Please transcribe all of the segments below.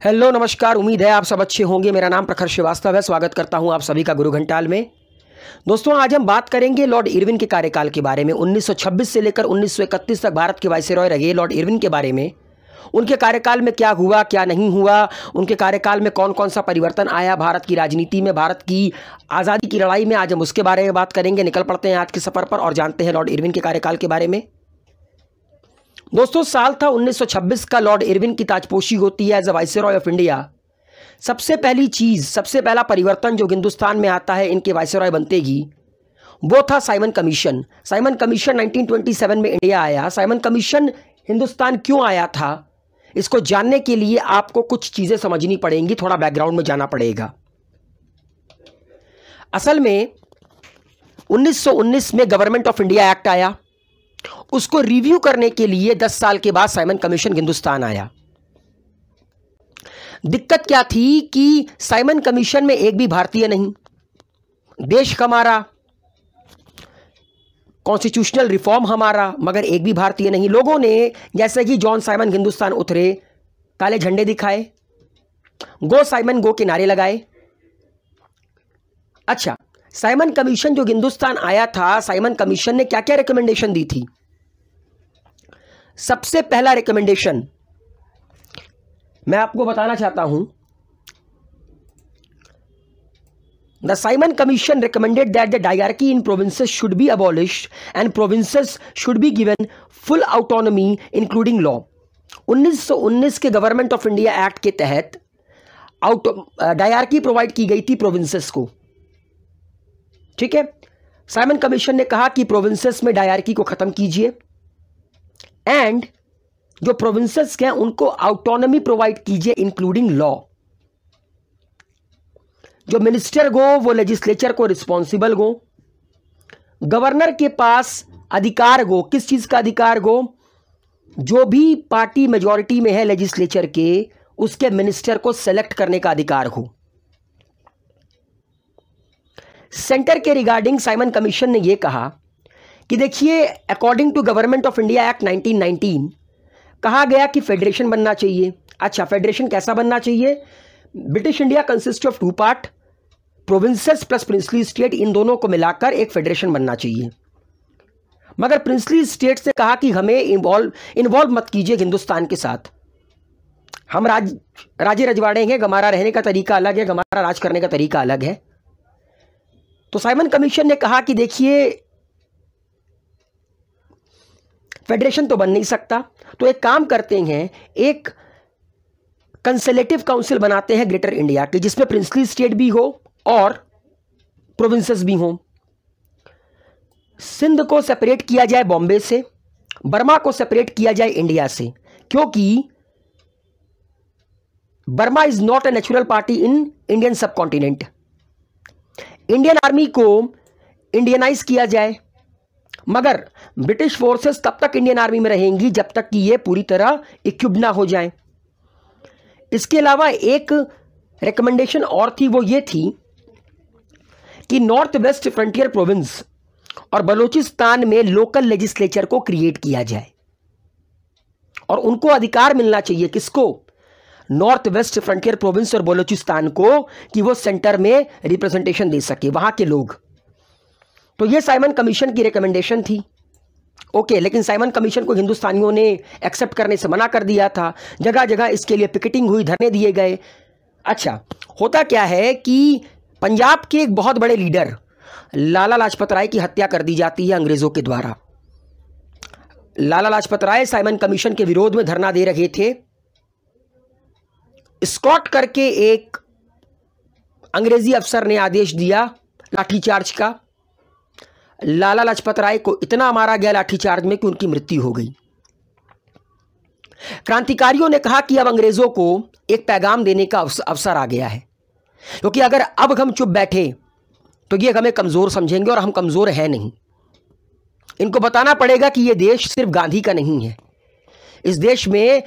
Hello नमस्कार। उम्मीद है आप सब अच्छे होंगे। मेरा नाम प्रखर श्रीवास्तव है। स्वागत करता हूं आप सभी का गुरु घंटाल में। दोस्तों, आज हम बात करेंगे लॉर्ड इरविन के कार्यकाल के बारे में। 1926 से लेकर 1931 तक भारत के वाइसरॉय रहे लॉर्ड इरविन के बारे में, उनके कार्यकाल में क्या हुआ क्या नहीं हुआ, उनके कार्यकाल में कौन कौन सा परिवर्तन आया भारत की राजनीति में, भारत की आज़ादी की लड़ाई में। आज हम उसके बारे में बात करेंगे। निकल पड़ते हैं आज के सफ़र पर और जानते हैं लॉर्ड इरविन के कार्यकाल के बारे में। दोस्तों, साल था 1926 का। लॉर्ड इरविन की ताजपोशी होती है as a viceroy of India. सबसे पहली चीज़, सबसे पहला परिवर्तन जो हिंदुस्तान में आता है इनके वाइसरॉय बनते ही, वो था साइमन कमीशन। साइमन कमीशन 1927 में इंडिया आया। साइमन कमीशन हिंदुस्तान क्यों आया था, इसको जानने के लिए आपको कुछ चीज़ें समझनी पड़ेंगी, थोड़ा बैकग्राउंड में जाना पड़ेगा। असल में 1919 में गवर्नमेंट ऑफ इंडिया एक्ट आया। उसको रिव्यू करने के लिए 10 साल के बाद साइमन कमीशन हिंदुस्तान आया। दिक्कत क्या थी कि साइमन कमीशन में एक भी भारतीय नहीं, देश हमारा, कॉन्स्टिट्यूशनल रिफॉर्म हमारा, मगर एक भी भारतीय नहीं। लोगों ने जैसे कि जॉन साइमन हिंदुस्तान उतरे, काले झंडे दिखाए, गो साइमन गो के नारे लगाए। अच्छा, साइमन कमीशन जो हिंदुस्तान आया था, साइमन कमीशन ने क्या क्या रिकमेंडेशन दी थी। सबसे पहला रिकमेंडेशन मैं आपको बताना चाहता हूं। The Simon commission recommended that the diarchy in provinces should be abolished and provinces should be given full autonomy including law। 1919 के गवर्नमेंट ऑफ इंडिया एक्ट के तहत डायरकी प्रोवाइड की गई थी प्रोविंसेस को। ठीक है, साइमन कमीशन ने कहा कि प्रोविंसेस में डायरकी को खत्म कीजिए एंड जो प्रोविंसेस हैं उनको ऑटोनॉमी प्रोवाइड कीजिए इंक्लूडिंग लॉ। जो मिनिस्टर गो वो लेजिस्लेचर को रिस्पॉन्सिबल गो। गवर्नर के पास अधिकार गो, किस चीज का अधिकार गो, जो भी पार्टी मेजॉरिटी में है लेजिस्लेचर के, उसके मिनिस्टर को सेलेक्ट करने का अधिकार हो। सेंटर के रिगार्डिंग साइमन कमीशन ने यह कहा कि देखिए, according to government of India act 1919 कहा गया कि फेडरेशन बनना चाहिए। अच्छा, फेडरेशन कैसा बनना चाहिए? British India consist of 2 part, provinces plus princely state, इन दोनों को मिलाकर एक फेडरेशन बनना चाहिए। मगर प्रिंसली स्टेट से कहा कि हमें इन्वॉल्व मत कीजिए हिंदुस्तान के साथ। हम राजे रजवाड़े हैं, हमारा रहने का तरीका अलग है, हमारा राज करने का तरीका अलग है। तो साइमन कमीशन ने कहा कि देखिए, फेडरेशन तो बन नहीं सकता, तो एक काम करते हैं, एक कंसलेटिव काउंसिल बनाते हैं ग्रेटर इंडिया के, जिसमें प्रिंसली स्टेट भी हो और प्रोविंसेस भी हो। सिंध को सेपरेट किया जाए बॉम्बे से, बर्मा को सेपरेट किया जाए इंडिया से, क्योंकि Burma is not a natural party in Indian सब कॉन्टिनेंट। इंडियन आर्मी को इंडियनाइज किया जाए, मगर ब्रिटिश फोर्सेस तब तक इंडियन आर्मी में रहेंगी जब तक कि ये पूरी तरह इक्विप्ड ना हो जाए। इसके अलावा एक रिकमेंडेशन और थी, वो ये थी कि नॉर्थ वेस्ट फ्रंटियर प्रोविंस और बलूचिस्तान में लोकल लेजिस्लेचर को क्रिएट किया जाए और उनको अधिकार मिलना चाहिए, किसको? नॉर्थ वेस्ट फ्रंटियर प्रोविंस और बलूचिस्तान को, कि वो सेंटर में रिप्रेजेंटेशन दे सके, वहां के लोग। तो ये साइमन कमीशन की रिकमेंडेशन थी। ओके, लेकिन साइमन कमीशन को हिंदुस्तानियों ने एक्सेप्ट करने से मना कर दिया था। जगह जगह इसके लिए पिकेटिंग हुई, धरने दिए गए। अच्छा, होता क्या है कि पंजाब के एक बहुत बड़े लीडर लाला लाजपत राय की हत्या कर दी जाती है अंग्रेजों के द्वारा। लाला लाजपत राय साइमन कमीशन के विरोध में धरना दे रहे थे। स्कॉट करके एक अंग्रेजी अफसर ने आदेश दिया लाठीचार्ज का। लाला लाजपत राय को इतना मारा गया लाठीचार्ज में कि उनकी मृत्यु हो गई। क्रांतिकारियों ने कहा कि अब अंग्रेजों को एक पैगाम देने का अवसर आ गया है, क्योंकि अगर अब हम चुप बैठे तो ये हमें कमजोर समझेंगे और हम कमजोर हैं नहीं। इनको बताना पड़ेगा कि ये देश सिर्फ गांधी का नहीं है, इस देश में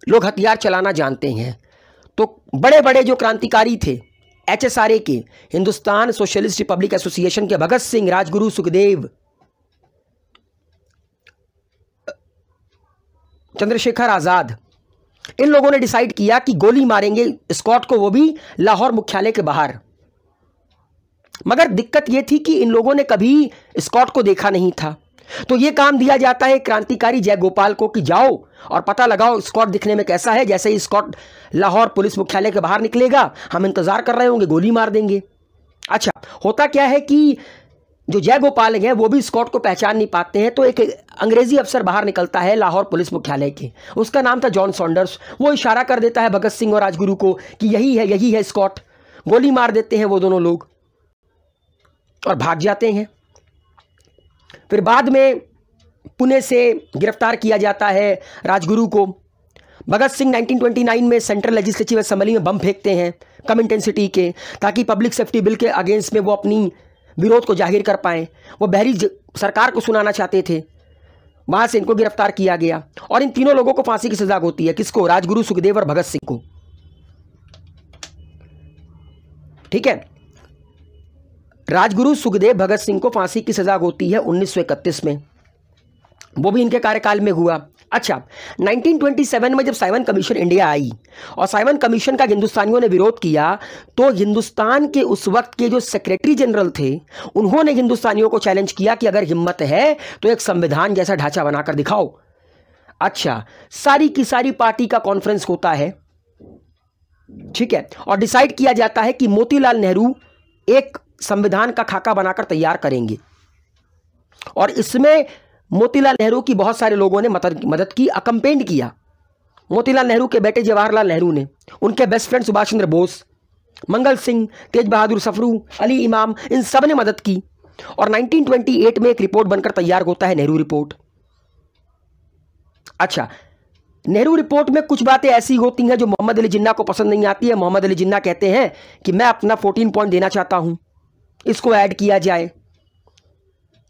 लोग हथियार चलाना जानते हैं। तो बड़े बड़े जो क्रांतिकारी थे HSRA के, हिंदुस्तान सोशलिस्ट रिपब्लिक एसोसिएशन के भगत सिंह, राजगुरु, सुखदेव, चंद्रशेखर आजाद, इन लोगों ने डिसाइड किया कि गोली मारेंगे स्कॉट को, वो भी लाहौर मुख्यालय के बाहर। मगर दिक्कत यह थी कि इन लोगों ने कभी स्कॉट को देखा नहीं था, तो यह काम दिया जाता है क्रांतिकारी जयगोपाल को कि जाओ और पता लगाओ स्कॉट दिखने में कैसा है। जैसे ही स्कॉट लाहौर पुलिस मुख्यालय के बाहर निकलेगा, हम इंतजार कर रहे होंगे, गोली मार देंगे। अच्छा, होता क्या है कि जो जयगोपाल हैं वो भी स्कॉट को पहचान नहीं पाते हैं, तो एक अंग्रेजी अफसर बाहर निकलता है लाहौर पुलिस मुख्यालय के, उसका नाम था जॉन सॉन्डर्स। वो इशारा कर देता है भगत सिंह और राजगुरु को कि यही है स्कॉट। गोली मार देते हैं वो दोनों लोग और भाग जाते हैं। फिर बाद में पुणे से गिरफ्तार किया जाता है राजगुरु को। भगत सिंह 1929 में सेंट्रल लेजिस्लेटिव असेंबली में बम फेंकते हैं कम इंटेंसिटी के, ताकि पब्लिक सेफ्टी बिल के अगेंस्ट में वो अपनी विरोध को जाहिर कर पाएं। वो बहरी सरकार को सुनाना चाहते थे, वहां से इनको गिरफ्तार किया गया और इन तीनों लोगों को फांसी की सजा होती है। किसको? राजगुरु, सुखदेव और भगत सिंह को। ठीक है, राजगुरु, सुखदेव, भगत सिंह को फांसी की सजा होती है 1931 में, वो भी इनके कार्यकाल में हुआ। अच्छा, 1927 में जब साइमन कमीशन इंडिया आई और साइमन कमीशन का हिंदुस्तानियों ने विरोध किया, तो हिंदुस्तान के उस वक्त के जो सेक्रेटरी जनरल थे, उन्होंने हिंदुस्तानियों को चैलेंज किया कि अगर हिम्मत है तो एक संविधान जैसा ढांचा बनाकर दिखाओ। अच्छा, सारी की सारी पार्टी का कॉन्फ्रेंस होता है, ठीक है, और डिसाइड किया जाता है कि मोतीलाल नेहरू एक संविधान का खाका बनाकर तैयार करेंगे। और इसमें मोतीलाल नेहरू की बहुत सारे लोगों ने मदद की, अकम्पेंड किया। मोतीलाल नेहरू के बेटे जवाहरलाल नेहरू ने, उनके बेस्ट फ्रेंड सुभाष चंद्र बोस, मंगल सिंह, तेज बहादुर सफरू, अली इमाम, इन सब ने मदद की। और 1928 में एक रिपोर्ट बनकर तैयार होता है नेहरू रिपोर्ट। अच्छा, नेहरू रिपोर्ट में कुछ बातें ऐसी होती हैं जो मोहम्मद अली जिन्ना को पसंद नहीं आती है। मोहम्मद अली जिन्ना कहते हैं कि मैं अपना 14 पॉइंट देना चाहता हूं, इसको ऐड किया जाए।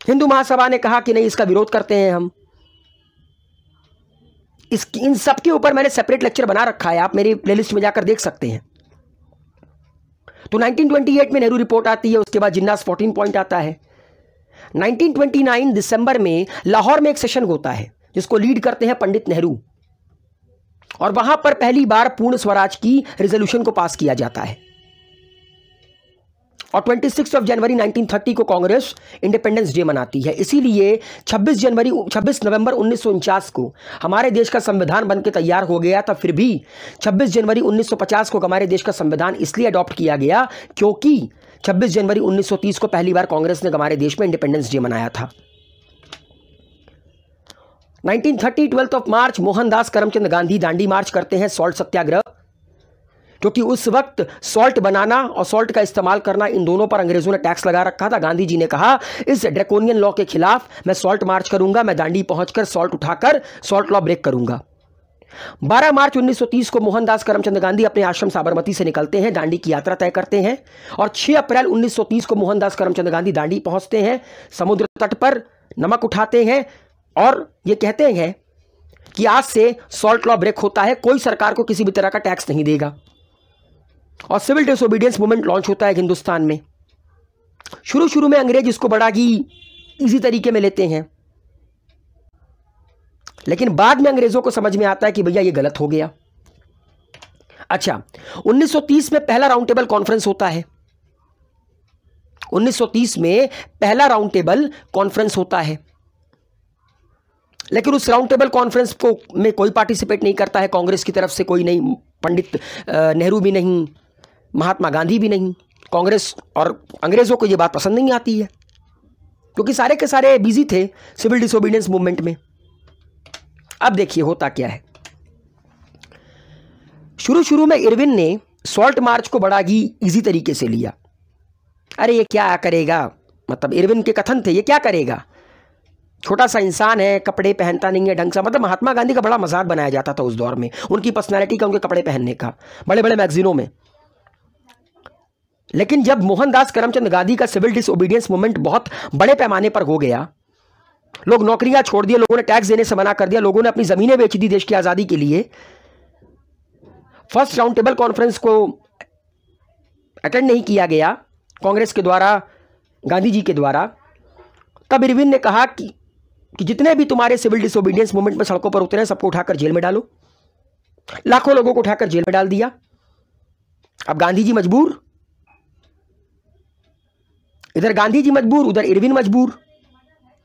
हिंदू महासभा ने कहा कि नहीं, इसका विरोध करते हैं हम। इन सब के ऊपर मैंने सेपरेट लेक्चर बना रखा है, आप मेरी प्लेलिस्ट में जाकर देख सकते हैं। तो 1928 में नेहरू रिपोर्ट आती है, उसके बाद जिन्नास 14 पॉइंट आता है। 1929 दिसंबर में लाहौर में एक सेशन होता है जिसको लीड करते हैं पंडित नेहरू, और वहां पर पहली बार पूर्ण स्वराज की रेजोल्यूशन को पास किया जाता है। और 26 जनवरी 1930 को कांग्रेस इंडिपेंडेंस डे मनाती है। इसीलिए 26 नवंबर 1949 को हमारे देश का संविधान बनकर तैयार हो गया था। फिर भी 26 जनवरी 1950 को हमारे देश का संविधान इसलिए अडॉप्ट किया गया क्योंकि 26 जनवरी 1930 को पहली बार कांग्रेस ने हमारे देश में इंडिपेंडेंस डे मनाया था। 1930 12 मार्च मोहनदास करमचंद गांधी दांडी मार्च करते हैं, सॉल्ट सत्याग्रह, क्योंकि उस वक्त सॉल्ट बनाना और सॉल्ट का इस्तेमाल करना, इन दोनों पर अंग्रेजों ने टैक्स लगा रखा था। गांधी जी ने कहा इस ड्रैकोनियन लॉ के खिलाफ मैं सॉल्ट मार्च करूंगा, मैं दांडी पहुंचकर सॉल्ट उठाकर सॉल्ट लॉ ब्रेक करूंगा। 12 मार्च 1930 को मोहनदास करमचंद गांधी अपने आश्रम साबरमती से निकलते हैं, दांडी की यात्रा तय करते हैं। और 6 अप्रैल 1930 को मोहनदास करमचंद गांधी दांडी पहुंचते हैं, समुद्र तट पर नमक उठाते हैं और ये कहते हैं कि आज से सॉल्ट लॉ ब्रेक होता है, कोई सरकार को किसी भी तरह का टैक्स नहीं देगा। और सिविल डिसोबीडियंस मूवमेंट लॉन्च होता है हिंदुस्तान में। शुरू में अंग्रेज इसको बड़ा ही इजी तरीके में लेते हैं, लेकिन बाद में अंग्रेजों को समझ में आता है कि भैया ये गलत हो गया। अच्छा, 1930 में पहला राउंड टेबल कॉन्फ्रेंस होता है। 1930 में पहला राउंड टेबल कॉन्फ्रेंस होता है, लेकिन उस राउंड टेबल कॉन्फ्रेंस को में कोई पार्टिसिपेट नहीं करता है, कांग्रेस की तरफ से कोई नहीं, पंडित नेहरू भी नहीं, महात्मा गांधी भी नहीं। कांग्रेस और अंग्रेजों को ये बात पसंद नहीं आती है क्योंकि सारे के सारे बिजी थे सिविल डिसोबीडियंस मूवमेंट में। अब देखिए होता क्या है। शुरू में इरविन ने सॉल्ट मार्च को बड़ा ही इजी तरीके से लिया। अरे ये क्या करेगा, मतलब इरविन के कथन थे, ये क्या करेगा, छोटा सा इंसान है, कपड़े पहनता नहीं है ढंग से। मतलब महात्मा गांधी का बड़ा मजाक बनाया जाता था उस दौर में, उनकी पर्सनैलिटी का, उनके कपड़े पहनने का, बड़े बड़े मैगजीनों में। लेकिन जब मोहनदास करमचंद गांधी का सिविल डिसओबीडियंस मूवमेंट बहुत बड़े पैमाने पर हो गया, लोग नौकरियां छोड़ दिए, लोगों ने टैक्स देने से मना कर दिया, लोगों ने अपनी जमीनें बेच दी देश की आजादी के लिए, फर्स्ट राउंड टेबल कॉन्फ्रेंस को अटेंड नहीं किया गया कांग्रेस के द्वारा, गांधी जी के द्वारा। तब इरविन ने कहा कि जितने भी तुम्हारे सिविल डिसोबीडियंस मूवमेंट में सड़कों पर उतरे हैं सबको उठाकर जेल में डालो। लाखों लोगों को उठाकर जेल में डाल दिया। अब गांधी जी मजबूर, इधर गांधी जी मजबूर, उधर इरविन मजबूर।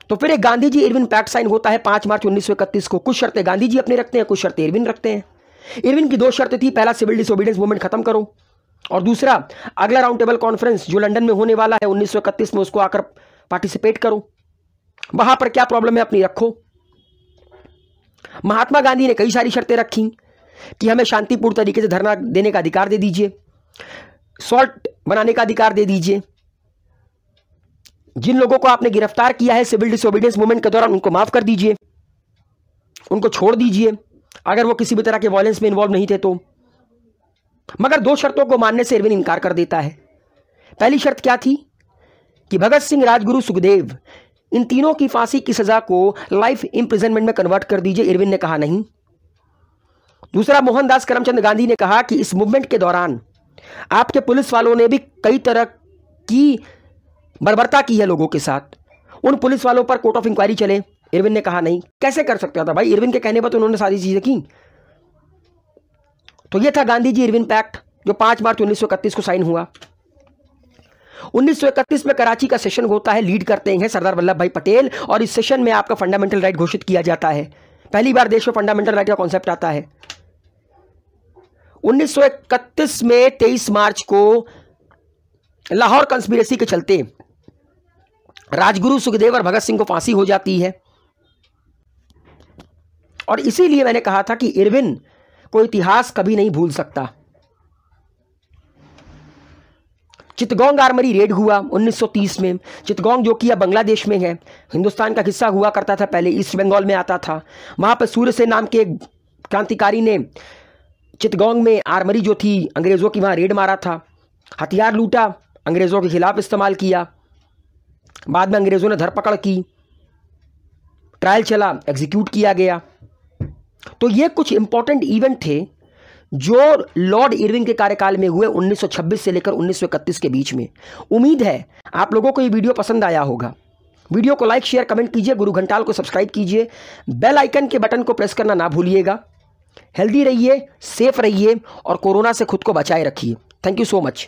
तो फिर एक Gandhi ji Irwin pact sign होता है 5 मार्च 1931 को। कुछ शर्तें गांधी जी अपने रखते हैं, कुछ शर्तें इरविन रखते हैं। इरविन की 2 शर्तें थी, पहला सिविल डिसोबीडियंस मूवमेंट खत्म करो, और दूसरा अगला राउंड टेबल कॉन्फ्रेंस जो लंदन में होने वाला है 1931 में, उसको आकर पार्टिसिपेट करो, वहां पर क्या प्रॉब्लम है अपनी रखो। महात्मा गांधी ने कई सारी शर्तें रखी कि हमें शांतिपूर्ण तरीके से धरना देने का अधिकार दे दीजिए, सॉल्ट बनाने का अधिकार दे दीजिए, जिन लोगों को आपने गिरफ्तार किया है सिविल डिसोबीडियंस मूवमेंट के दौरान उनको माफ कर दीजिए, उनको छोड़ दीजिए अगर वो किसी भी तरह के वायलेंस में इन्वॉल्व नहीं थे तो। मगर 2 शर्तों को मानने से इरविन इनकार कर देता है। पहली शर्त क्या थी कि भगत सिंह, राजगुरु, सुखदेव, इन तीनों की फांसी की सजा को लाइफ इंप्रिजनमेंट में कन्वर्ट कर दीजिए। इरविन ने कहा नहीं। दूसरा, मोहनदास करमचंद गांधी ने कहा कि इस मूवमेंट के दौरान आपके पुलिस वालों ने भी कई तरह की बर्बरता की है लोगों के साथ, उन पुलिस वालों पर कोर्ट ऑफ इंक्वायरी चले। इरविन ने कहा नहीं। कैसे कर सकता था भाई, इरविन के कहने पर तो उन्होंने सारी चीजें की। तो यह था गांधी जी इरविन पैक्ट जो 5 मार्च 1931 को साइन हुआ। 1931 में कराची का सेशन होता है, लीड करते हैं सरदार वल्लभ भाई पटेल, और इस सेशन में आपका फंडामेंटल राइट घोषित किया जाता है। पहली बार देश में फंडामेंटल राइट का कॉन्सेप्ट आता है। 1931 में 23 मार्च को लाहौर कंस्पिरेसी के चलते राजगुरु, सुखदेव और भगत सिंह को फांसी हो जाती है। और इसीलिए मैंने कहा था कि इरविन को इतिहास कभी नहीं भूल सकता। चित्तगोंग आर्मरी रेड हुआ 1930 में। चित्तगोंग जो कि अब बांग्लादेश में है, हिंदुस्तान का हिस्सा हुआ करता था, पहले ईस्ट बंगाल में आता था। वहां पर सूर्य सेन नाम के एक क्रांतिकारी ने चित्तगोंग में आर्मरी जो थी अंग्रेजों की, वहां रेड मारा था, हथियार लूटा, अंग्रेजों के खिलाफ इस्तेमाल किया। बाद में अंग्रेजों ने धरपकड़ की, ट्रायल चला, एग्जीक्यूट किया गया। तो ये कुछ इंपॉर्टेंट इवेंट थे जो लॉर्ड इरविन के कार्यकाल में हुए 1926 से लेकर 1931 के बीच में। उम्मीद है आप लोगों को ये वीडियो पसंद आया होगा। वीडियो को लाइक, शेयर, कमेंट कीजिए, गुरु घंटाल को सब्सक्राइब कीजिए, बेल आइकन के बटन को प्रेस करना ना भूलिएगा। हेल्दी रहिए, सेफ रहिए और कोरोना से खुद को बचाए रखिए। Thank you so much.